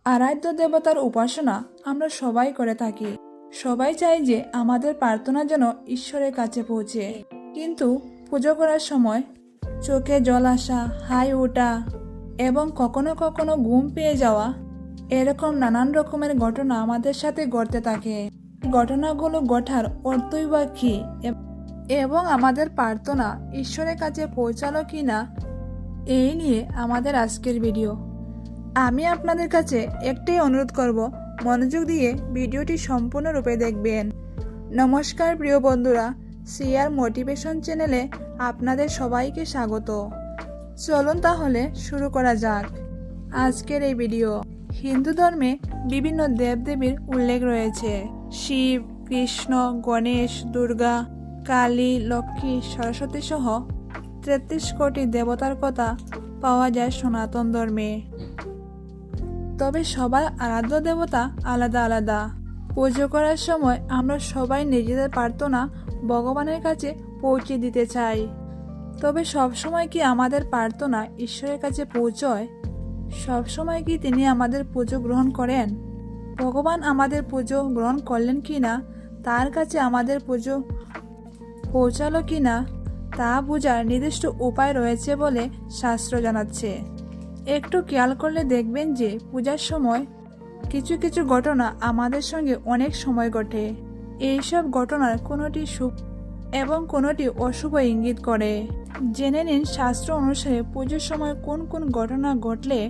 আরাধ্য দেবতার উপাসনা আমরা সবাই করে থাকি। সবাই চাই যে আমাদের প্রার্থনা যেন ঈশ্বরের কাছে পৌঁছে। কিন্তু পুজো করার সময় চোখে জল আসা, হাই ওঠা এবং কখনো কখনো ঘুম পেয়ে যাওয়া, এরকম নানান রকমের ঘটনা আমাদের সাথে ঘটতে থাকে। ঘটনাগুলো ঘটার অর্থই বা কী এবং আমাদের প্রার্থনা ঈশ্বরের কাছে পৌঁছালো কি না, এই নিয়ে আমাদের আজকের ভিডিও। আমি আপনাদের কাছে একটাই অনুরোধ করব, মনোযোগ দিয়ে ভিডিওটি সম্পূর্ণরূপে দেখবেন। নমস্কার প্রিয় বন্ধুরা, সিআর মোটিভেশন চ্যানেলে আপনাদের সবাইকে স্বাগত। চলুন তাহলে শুরু করা যাক আজকের এই ভিডিও। হিন্দু ধর্মে বিভিন্ন দেবদেবীর উল্লেখ রয়েছে। শিব, কৃষ্ণ, গণেশ, দুর্গা, কালী, লক্ষ্মী, সরস্বতী সহ 33 কোটি দেবতার কথা পাওয়া যায় সনাতন ধর্মে। তবে সবার আরাধ্য দেবতা আলাদা আলাদা। পুজো করার সময় আমরা সবাই নিজেদের প্রার্থনা ভগবানের কাছে পৌঁছে দিতে চাই। তবে সবসময় কি আমাদের প্রার্থনা ঈশ্বরের কাছে পৌঁছয়? সবসময় কি তিনি আমাদের পুজো গ্রহণ করেন? ভগবান আমাদের পুজো গ্রহণ করলেন কি না, তার কাছে আমাদের পুজো পৌঁছালো কি না, তা বোঝার নির্দিষ্ট উপায় রয়েছে বলে শাস্ত্র জানাচ্ছে। একটু খেয়াল করলে দেখবেন যে পূজার সময় কিছু কিছু ঘটনা আমাদের সঙ্গে অনেক সময় ঘটে। এইসব ঘটনার কোনোটি শুভ এবং কোনোটি অশুভ ইঙ্গিত করে। জেনে নিন শাস্ত্র অনুসারে পুজোর সময় কোন কোন ঘটনা ঘটলে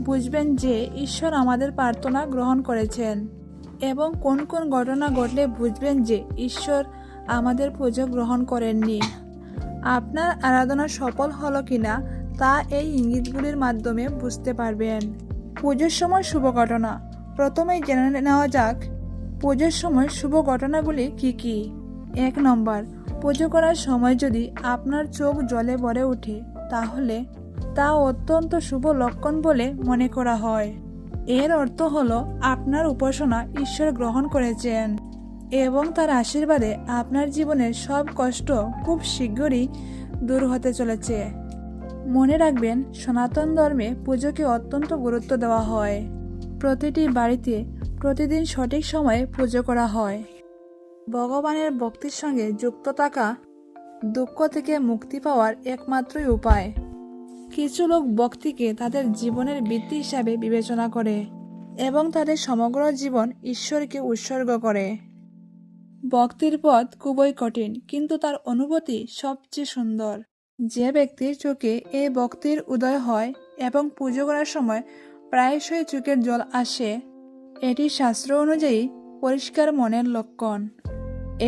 বুঝবেন যে ঈশ্বর আমাদের প্রার্থনা গ্রহণ করেছেন, এবং কোন কোন ঘটনা ঘটলে বুঝবেন যে ঈশ্বর আমাদের পুজো গ্রহণ করেননি। আপনার আরাধনা সফল হলো কিনা তা এই ইঙ্গিতগুলির মাধ্যমে বুঝতে পারবেন। পুজোর সময় শুভ ঘটনা। প্রথমেই জেনে নেওয়া যাক পুজোর সময় শুভ ঘটনাগুলি কি কি। 1 নম্বর, পুজো করার সময় যদি আপনার চোখ জলে ভরে ওঠে তাহলে তা অত্যন্ত শুভ লক্ষণ বলে মনে করা হয়। এর অর্থ হলো আপনার উপাসনা ঈশ্বর গ্রহণ করেছেন এবং তার আশীর্বাদে আপনার জীবনের সব কষ্ট খুব শীঘ্রই দূর হতে চলেছে। মনে রাখবেন, সনাতন ধর্মে পুজোকে অত্যন্ত গুরুত্ব দেওয়া হয়। প্রতিটি বাড়িতে প্রতিদিন সঠিক সময়ে পুজো করা হয়। ভগবানের ভক্তির সঙ্গে যুক্ত থাকা দুঃখ থেকে মুক্তি পাওয়ার একমাত্রই উপায়। কিছু লোক ভক্তিকে তাদের জীবনের বৃত্তি হিসাবে বিবেচনা করে এবং তাদের সমগ্র জীবন ঈশ্বরকে উৎসর্গ করে। ভক্তির পথ খুবই কঠিন, কিন্তু তার অনুভূতি সবচেয়ে সুন্দর। যে ব্যক্তির চোখে এই ভক্তির উদয় হয় এবং পুজো করার সময় প্রায়শই চোখের জল আসে, এটি শাস্ত্র অনুযায়ী পরিষ্কার মনের লক্ষণ।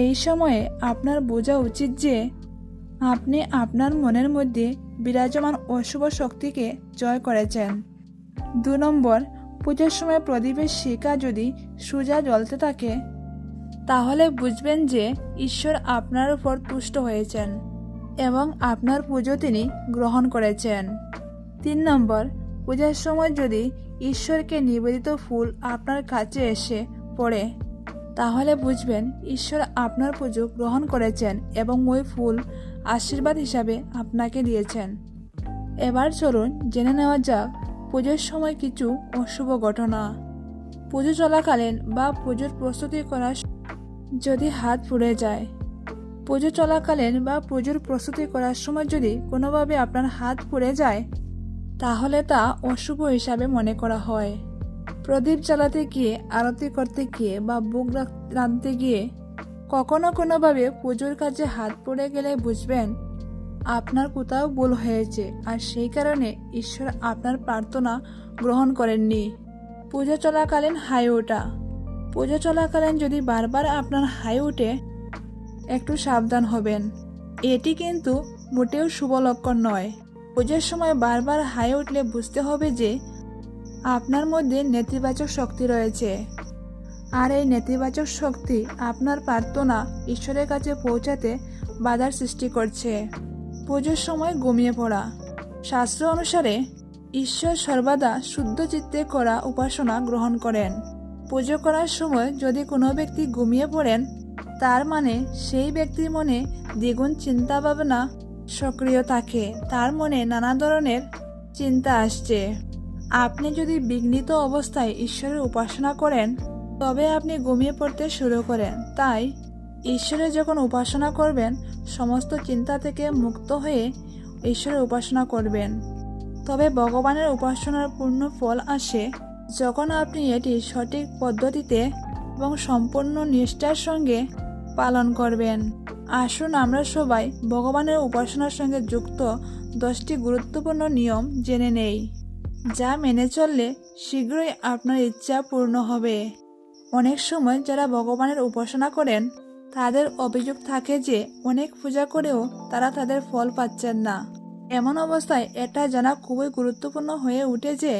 এই সময়ে আপনার বোঝা উচিত যে আপনি আপনার মনের মধ্যে বিরাজমান অশুভ শক্তিকে জয় করেছেন। 2 নম্বর, পুজোর সময় প্রদীপের শিখা যদি সোজা জ্বলতে থাকে তাহলে বুঝবেন যে ঈশ্বর আপনার উপর তুষ্ট হয়েছেন এবং আপনার পুজো তিনি গ্রহণ করেছেন। 3 নম্বর, পূজার সময় যদি ঈশ্বরকে নিবেদিত ফুল আপনার কাছে এসে পড়ে তাহলে বুঝবেন ঈশ্বর আপনার পুজো গ্রহণ করেছেন এবং ওই ফুল আশীর্বাদ হিসাবে আপনাকে দিয়েছেন। এবার চলুন জেনে নেওয়া যাক পুজোর সময় কিছু অশুভ ঘটনা। পুজো চলাকালীন বা পুজোর প্রস্তুতি করার যদি হাত পুড়ে যায়। পুজো চলাকালীন বা পুজোর প্রস্তুতি করার সময় যদি কোনোভাবে আপনার হাত পুড়ে যায় তাহলে তা অশুভ হিসাবে মনে করা হয়। প্রদীপ জ্বালাতে গিয়ে, আরতি করতে গিয়ে বা ভোগ রাঁধতে গিয়ে কখনো কোনোভাবে পুজোর কাজে হাত পুড়ে গেলে বুঝবেন আপনার কোথাও ভুল হয়েছে, আর সেই কারণে ঈশ্বর আপনার প্রার্থনা গ্রহণ করেননি। পুজো চলাকালীন হাই ওঠা। পুজো চলাকালীন যদি বারবার আপনার হাই ওঠে একটু সাবধান হবেন। এটি কিন্তু মোটেও শুভ লক্ষণ নয়। পুজোর সময় বারবার হাই উঠলে বুঝতে হবে যে আপনার মধ্যে নেতিবাচক শক্তি রয়েছে, আর এই নেতিবাচক শক্তি আপনার প্রার্থনা ঈশ্বরের কাছে পৌঁছাতে বাধার সৃষ্টি করছে। পুজোর সময় ঘুমিয়ে পড়া। শাস্ত্র অনুসারে ঈশ্বর সর্বদা শুদ্ধ চিত্তে করা উপাসনা গ্রহণ করেন। পুজো করার সময় যদি কোনো ব্যক্তি ঘুমিয়ে পড়েন তার মানে সেই ব্যক্তির মনে দ্বিগুণ চিন্তা ভাবনা সক্রিয় থাকে। তার মনে নানা ধরনের চিন্তা আসছে, আপনি যদি বিঘ্নিত অবস্থায় ঈশ্বরের উপাসনা করেন তবে আপনি ঘুমিয়ে পড়তে শুরু করেন। তাই ঈশ্বরের যখন উপাসনা করবেন সমস্ত চিন্তা থেকে মুক্ত হয়ে ঈশ্বরের উপাসনা করবেন। তবে ভগবানের উপাসনার পূর্ণ ফল আসে যখন আপনি এটি সঠিক পদ্ধতিতে এবং সম্পূর্ণ নিষ্ঠার সঙ্গে পালন করবেন। আসুন আমরা সবাই ভগবানের উপাসনার সঙ্গে যুক্ত 10টি গুরুত্বপূর্ণ নিয়ম জেনে নেই, যা মেনে চললে শীঘ্রই আপনার ইচ্ছা পূর্ণ হবে। অনেক সময় যারা ভগবানের উপাসনা করেন তাদের অভিযোগ থাকে যে অনেক পূজা করেও তারা তাদের ফল পাচ্ছেন না। এমন অবস্থায় এটা জানা খুবই গুরুত্বপূর্ণ হয়ে ওঠে যে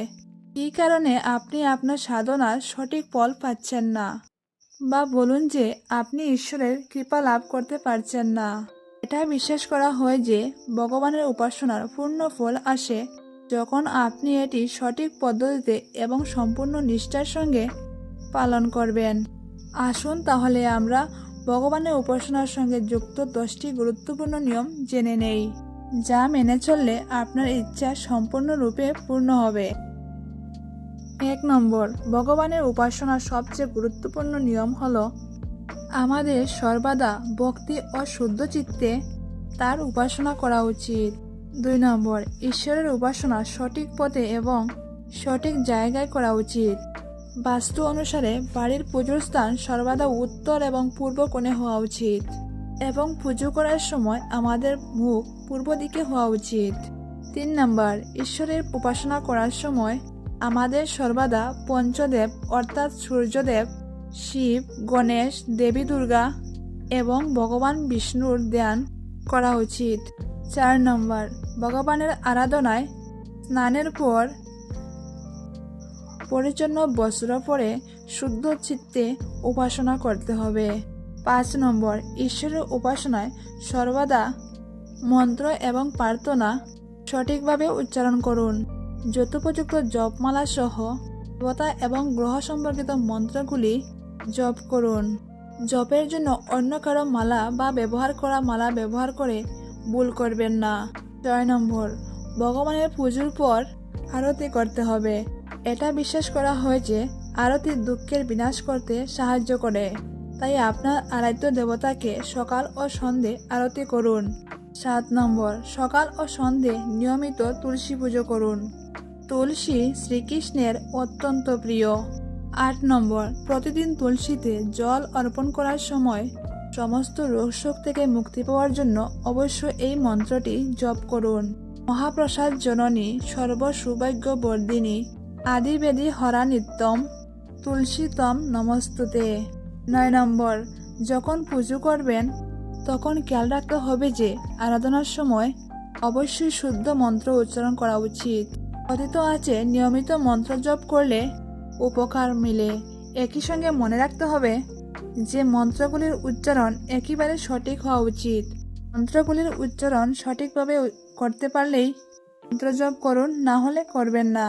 কী কারণে আপনি আপনার সাধনার সঠিক ফল পাচ্ছেন না, বা বলুন যে আপনি ঈশ্বরের কৃপা লাভ করতে পারছেন না। এটা বিশ্বাস করা হয় যে ভগবানের উপাসনার পূর্ণ ফল আসে যখন আপনি এটি সঠিক পদ্ধতিতে এবং সম্পূর্ণ নিষ্ঠার সঙ্গে পালন করবেন। আসুন তাহলে আমরা ভগবানের উপাসনার সঙ্গে যুক্ত 10টি গুরুত্বপূর্ণ নিয়ম জেনে নেই, যা মেনে চললে আপনার ইচ্ছা সম্পূর্ণরূপে পূর্ণ হবে। 1 নম্বর, ভগবানের উপাসনার সবচেয়ে গুরুত্বপূর্ণ নিয়ম হল আমাদের সর্বদা ভক্তি ও শুদ্ধ চিত্তে তার উপাসনা করা উচিত। 2 নম্বর, ঈশ্বরের উপাসনা সঠিক পথে এবং সঠিক জায়গায় করা উচিত। বাস্তু অনুসারে বাড়ির পুজোর স্থান সর্বদা উত্তর এবং পূর্ব কোণে হওয়া উচিত এবং পুজো করার সময় আমাদের মুখ পূর্ব দিকে হওয়া উচিত। 3 নম্বর, ঈশ্বরের উপাসনা করার সময় আমাদের সর্বদা পঞ্চদেব অর্থাৎ সূর্যদেব, শিব, গণেশ, দেবী দুর্গা এবং ভগবান বিষ্ণুর ধ্যান করা উচিত। 4 নম্বর, ভগবানের আরাধনায় স্নানের পর পরিচ্ছন্ন বস্ত্র পরে শুদ্ধ চিত্তে উপাসনা করতে হবে। 5 নম্বর, ঈশ্বরের উপাসনায় সর্বদা মন্ত্র এবং প্রার্থনা সঠিকভাবে উচ্চারণ করুন। যথোপযুক্ত জপমালা সহ দেবতা এবং গ্রহ সম্পর্কিত মন্ত্রগুলি জপ করুন। জপের জন্য অন্য কারো মালা বা ব্যবহার করা মালা ব্যবহার করে ভুল করবেন না। 6 নম্বর, ভগবানের পুজোর পর আরতি করতে হবে। এটা বিশ্বাস করা হয় যে আরতি দুঃখের বিনাশ করতে সাহায্য করে। তাই আপনার আরাধ্য দেবতাকে সকাল ও সন্ধে আরতি করুন। 7 নম্বর, সকাল ও সন্ধে নিয়মিত তুলসী পুজো করুন। তুলসী শ্রীকৃষ্ণের অত্যন্ত প্রিয়। 8 নম্বর, প্রতিদিন তুলসীতে জল অর্পণ করার সময় সমস্ত রোগশোক থেকে মুক্তি পাওয়ার জন্য অবশ্যই এই মন্ত্রটি জপ করুন। মহাপ্রসাদ জননী সর্ব সৌভাগ্য বর্ধিনী আদিবেদী হরা নিত্যম তুলসীতম নমস্তুতে। 9 নম্বর, যখন পুজো করবেন তখন খেয়াল রাখতে হবে যে আরাধনার সময় অবশ্যই শুদ্ধ মন্ত্র উচ্চারণ করা উচিত। কথিত আছে নিয়মিত মন্ত্র জপ করলে উপকার মিলে। একই সঙ্গে মনে রাখতে হবে যে মন্ত্রগুলির উচ্চারণ একেবারে সঠিক হওয়া উচিত। মন্ত্রগুলির উচ্চারণ সঠিকভাবে করতে পারলেই মন্ত্র জপ করুন, না হলে করবেন না।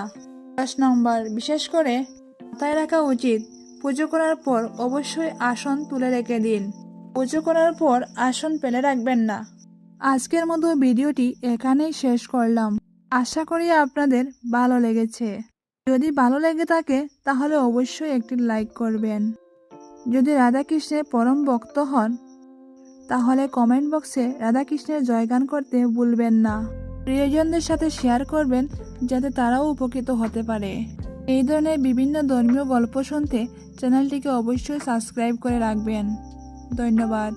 10 নম্বর, বিশেষ করে মাথায় রাখা উচিত পুজো করার পর অবশ্যই আসন তুলে রেখে দিন। পুজো করার পর আসন ফেলে রাখবেন না। আজকের মতো ভিডিওটি এখানেই শেষ করলাম। আশা করি আপনাদের ভালো লেগেছে। যদি ভালো লেগে থাকে তাহলে অবশ্যই একটি লাইক করবেন। যদি রাধাকৃষ্ণের পরম ভক্ত হন তাহলে কমেন্ট বক্সে রাধাকৃষ্ণের জয়গান করতে ভুলবেন না। প্রিয়জনদের সাথে শেয়ার করবেন যাতে তারাও উপকৃত হতে পারে। এই ধরনের বিভিন্ন ধর্মীয় গল্প শুনতে চ্যানেলটিকে অবশ্যই সাবস্ক্রাইব করে রাখবেন। ধন্যবাদ।